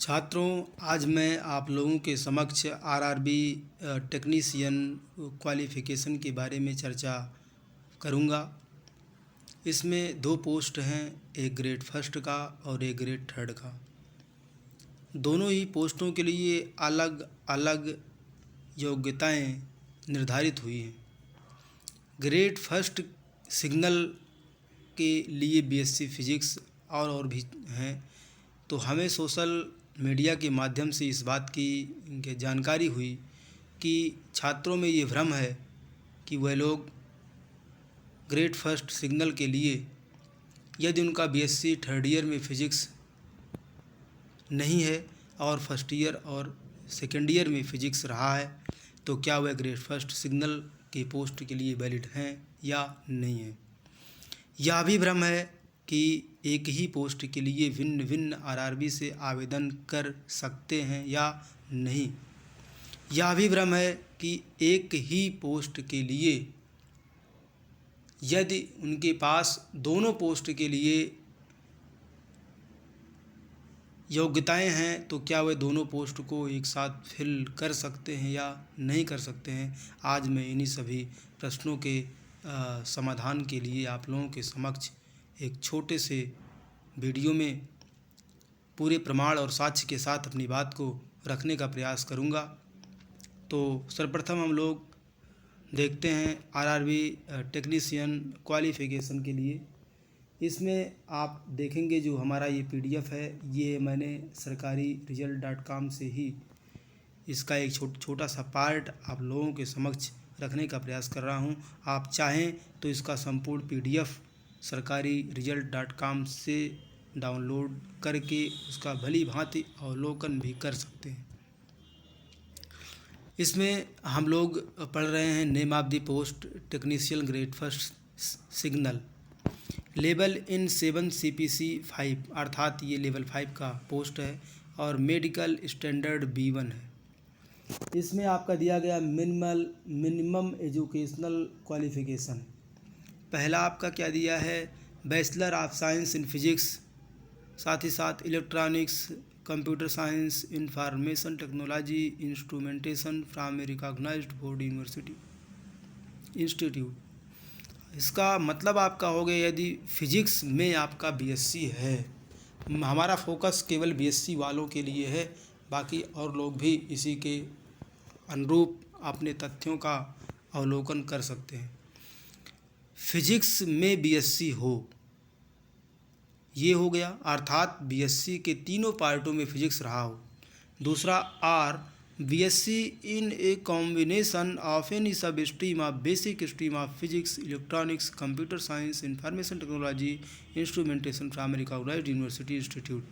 छात्रों, आज मैं आप लोगों के समक्ष आरआरबी टेक्नीशियन क्वालिफ़िकेशन के बारे में चर्चा करूंगा। इसमें 2 पोस्ट हैं, एक ग्रेड फर्स्ट का और एक ग्रेड थर्ड का। दोनों ही पोस्टों के लिए अलग अलग योग्यताएं निर्धारित हुई हैं। ग्रेड फर्स्ट सिग्नल के लिए बीएससी फिजिक्स और भी हैं। तो हमें सोशल मीडिया के माध्यम से इस बात की जानकारी हुई कि छात्रों में ये भ्रम है कि वह लोग ग्रेड फर्स्ट सिग्नल के लिए यदि उनका बीएससी थर्ड ईयर में फ़िज़िक्स नहीं है और फर्स्ट ईयर और सेकेंड ईयर में फ़िज़िक्स रहा है, तो क्या वह ग्रेड फर्स्ट सिग्नल के पोस्ट के लिए वैलिड हैं या नहीं है। यह भी भ्रम है कि एक ही पोस्ट के लिए भिन्न भिन्न आरआरबी से आवेदन कर सकते हैं या नहीं। यह भी भ्रम है कि एक ही पोस्ट के लिए यदि उनके पास दोनों पोस्ट के लिए योग्यताएं हैं तो क्या वे दोनों पोस्ट को एक साथ फिल कर सकते हैं या नहीं कर सकते हैं। आज मैं इन्हीं सभी प्रश्नों के समाधान के लिए आप लोगों के समक्ष एक छोटे से वीडियो में पूरे प्रमाण और साक्ष्य के साथ अपनी बात को रखने का प्रयास करूंगा। तो सर्वप्रथम हम लोग देखते हैं आरआरबी टेक्नीशियन क्वालिफ़िकेशन के लिए। इसमें आप देखेंगे जो हमारा ये पीडीएफ है, ये मैंने सरकारी रिजल्ट.com से ही इसका एक छोटा सा पार्ट आप लोगों के समक्ष रखने का प्रयास कर रहा हूँ। आप चाहें तो इसका संपूर्ण पीडीएफ सरकारी रिजल्ट.com से डाउनलोड करके उसका भली भांति अवलोकन भी कर सकते हैं। इसमें हम लोग पढ़ रहे हैं name of the post technician grade first signal level in 7 CPC 5, अर्थात ये लेवल 5 का पोस्ट है और मेडिकल स्टैंडर्ड B1 है। इसमें आपका दिया गया मिनिमम एजुकेशनल क्वालिफ़िकेशन। पहला आपका क्या दिया है, bachelor of science in physics, साथ ही साथ electronics, computer science, information technology, instrumentation from a recognised board university institute. इसका मतलब आपका हो गया यदि फिजिक्स में आपका बीएससी है। हमारा फोकस केवल बीएससी वालों के लिए है, बाकी और लोग भी इसी के अनुरूप अपने तथ्यों का अवलोकन कर सकते हैं। फिजिक्स में बीएससी हो, ये हो गया, अर्थात बीएससी के तीनों पार्टों में फिजिक्स रहा हो। दूसरा or, BSc in a combination of any sub stream of basic stream of physics, electronics, computer science, information technology, instrumentation from recognised university institute.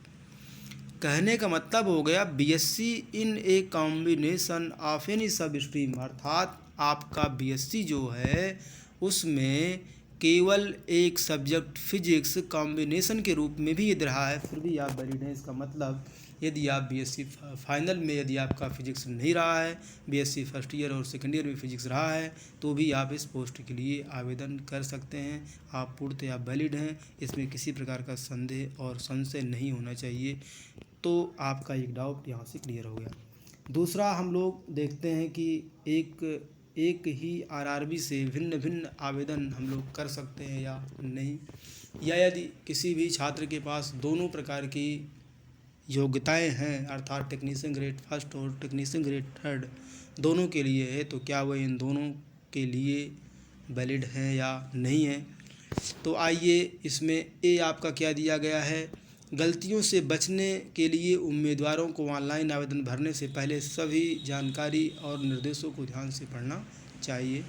कहने का मतलब हो गया BSc in a combination of any sub stream, अर्थात आपका BSc जो है उसमें केवल एक सब्जेक्ट फिजिक्स कॉम्बिनेशन के रूप में भी यदि रहा है फिर भी आप वैलिड हैं। इसका मतलब यदि आप बीएससी फाइनल में यदि आपका फिजिक्स नहीं रहा है, बीएससी फर्स्ट ईयर और सेकेंड ईयर में फिजिक्स रहा है, तो भी आप इस पोस्ट के लिए आवेदन कर सकते हैं। आप पूर्णतः वैलिड हैं, इसमें किसी प्रकार का संदेह और संशय नहीं होना चाहिए। तो आपका एक डाउट यहाँ से क्लियर हो गया। दूसरा हम लोग देखते हैं कि एक ही आरआरबी से भिन्न भिन्न आवेदन हम लोग कर सकते हैं या नहीं, या यदि किसी भी छात्र के पास दोनों प्रकार की योग्यताएं हैं, अर्थात टेक्नीशियन ग्रेड फर्स्ट और टेक्नीशियन ग्रेड थर्ड दोनों के लिए है, तो क्या वह इन दोनों के लिए वैलिड हैं या नहीं है। तो आइए, इसमें ए आपका क्या दिया गया है, गलतियों से बचने के लिए उम्मीदवारों को ऑनलाइन आवेदन भरने से पहले सभी जानकारी और निर्देशों को ध्यान से पढ़ना चाहिए।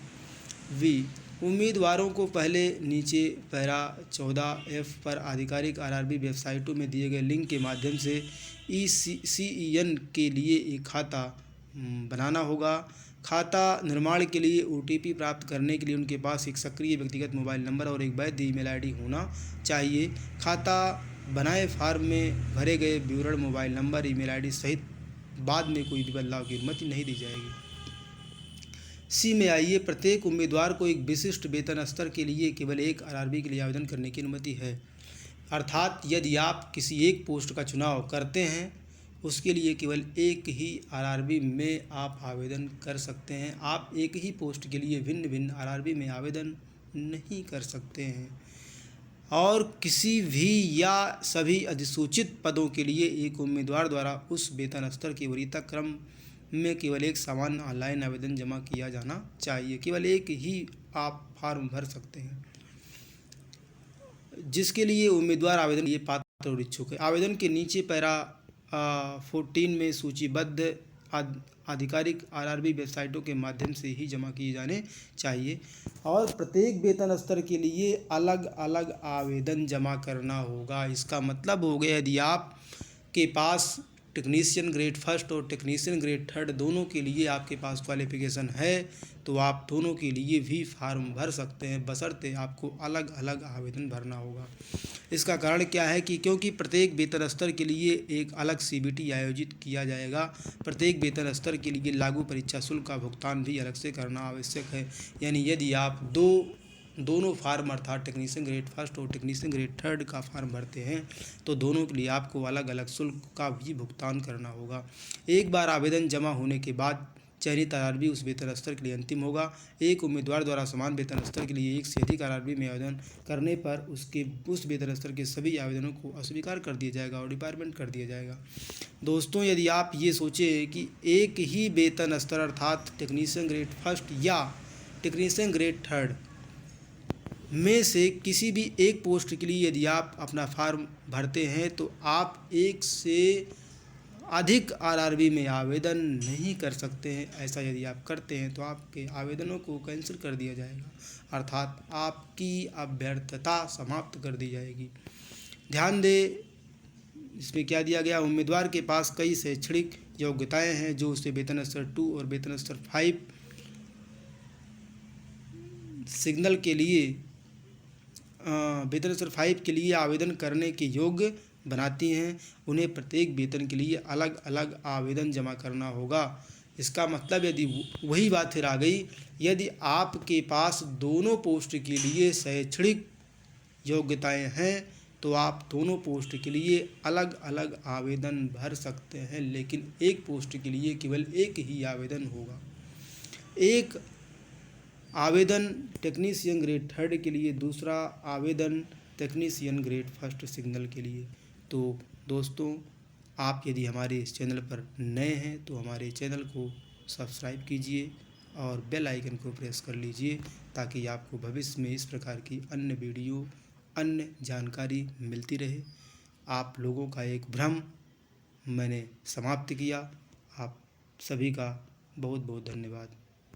वी, उम्मीदवारों को पहले नीचे पैरा 14F पर आधिकारिक आरआरबी वेबसाइटों में दिए गए लिंक के माध्यम से ECEN के लिए एक खाता बनाना होगा। खाता निर्माण के लिए OTP प्राप्त करने के लिए उनके पास एक सक्रिय व्यक्तिगत मोबाइल नंबर और एक वैध ईमेल आईडी होना चाहिए। खाता बनाए फॉर्म में भरे गए विवरण, मोबाइल नंबर, ईमेल आईडी सहित बाद में कोई भी बदलाव की अनुमति नहीं दी जाएगी। सी में आइए, प्रत्येक उम्मीदवार को एक विशिष्ट वेतन स्तर के लिए केवल एक आरआरबी के लिए आवेदन करने की अनुमति है। अर्थात यदि आप किसी एक पोस्ट का चुनाव करते हैं उसके लिए केवल एक ही आरआरबी में आप आवेदन कर सकते हैं। आप एक ही पोस्ट के लिए भिन्न भिन्न आरआरबी में आवेदन नहीं कर सकते हैं। और किसी भी या सभी अधिसूचित पदों के लिए एक उम्मीदवार द्वारा उस वेतन स्तर की वरीयता क्रम में केवल एक सामान्य ऑनलाइन आवेदन जमा किया जाना चाहिए। केवल एक ही आप फॉर्म भर सकते हैं जिसके लिए उम्मीदवार आवेदन के लिए पात्र और इच्छुक है। आवेदन के नीचे पैरा 14 में सूचीबद्ध आधिकारिक आरआरबी वेबसाइटों के माध्यम से ही जमा किए जाने चाहिए और प्रत्येक वेतन स्तर के लिए अलग अलग आवेदन जमा करना होगा। इसका मतलब हो गया, यदि आप के पास टेक्नीशियन ग्रेड फर्स्ट और टेक्नीशियन ग्रेड थर्ड दोनों के लिए आपके पास क्वालिफ़िकेशन है तो आप दोनों के लिए भी फार्म भर सकते हैं, बशर्ते आपको अलग अलग आवेदन भरना होगा। इसका कारण क्या है कि क्योंकि प्रत्येक वेतन स्तर के लिए एक अलग सीबीटी आयोजित किया जाएगा। प्रत्येक वेतन स्तर के लिए लागू परीक्षा शुल्क का भुगतान भी अलग से करना आवश्यक है। यानी यदि आप दोनों फार्म अर्थात टेक्नीशियन ग्रेड फर्स्ट और टेक्नीशियन ग्रेड थर्ड का फार्म भरते हैं तो दोनों के लिए आपको अलग अलग शुल्क का भी भुगतान करना होगा। एक बार आवेदन जमा होने के बाद चयनित आरआरबी उस वेतन स्तर के लिए अंतिम होगा। एक उम्मीदवार द्वारा समान वेतन स्तर के लिए एक से अधिक आरआरबी में आवेदन करने पर उस वेतन स्तर के सभी आवेदनों को अस्वीकार कर दिया जाएगा और डिपार्टमेंट कर दिया जाएगा। दोस्तों, यदि आप ये सोचें कि एक ही वेतन स्तर अर्थात टेक्नीशियन ग्रेड फर्स्ट या टेक्नीशियन ग्रेड थर्ड में से किसी भी एक पोस्ट के लिए यदि आप अपना फॉर्म भरते हैं तो आप एक से अधिक आरआरबी में आवेदन नहीं कर सकते हैं। ऐसा यदि आप करते हैं तो आपके आवेदनों को कैंसिल कर दिया जाएगा अर्थात आपकी अभ्यर्थता समाप्त कर दी जाएगी। ध्यान दें, इसमें क्या दिया गया, उम्मीदवार के पास कई शैक्षणिक योग्यताएं हैं जो उसे वेतन स्तर 2 और वेतन स्तर 5 सिग्नल के लिए वेतन स्तर 5 के लिए आवेदन करने के योग्य बनाती हैं। उन्हें प्रत्येक वेतन के लिए अलग अलग आवेदन जमा करना होगा। इसका मतलब यदि वही बात फिर आ गई, यदि आपके पास दोनों पोस्ट के लिए शैक्षणिक योग्यताएं हैं तो आप दोनों पोस्ट के लिए अलग अलग आवेदन भर सकते हैं, लेकिन एक पोस्ट के लिए केवल एक ही आवेदन होगा। एक आवेदन टेक्नीशियन ग्रेड थर्ड के लिए, दूसरा आवेदन टेक्नीशियन ग्रेड फर्स्ट सिग्नल के लिए। तो दोस्तों, आप यदि हमारे इस चैनल पर नए हैं तो हमारे चैनल को सब्सक्राइब कीजिए और बेल आइकन को प्रेस कर लीजिए ताकि आपको भविष्य में इस प्रकार की अन्य वीडियो, अन्य जानकारी मिलती रहे। आप लोगों का एक भ्रम मैंने समाप्त किया। आप सभी का बहुत बहुत धन्यवाद।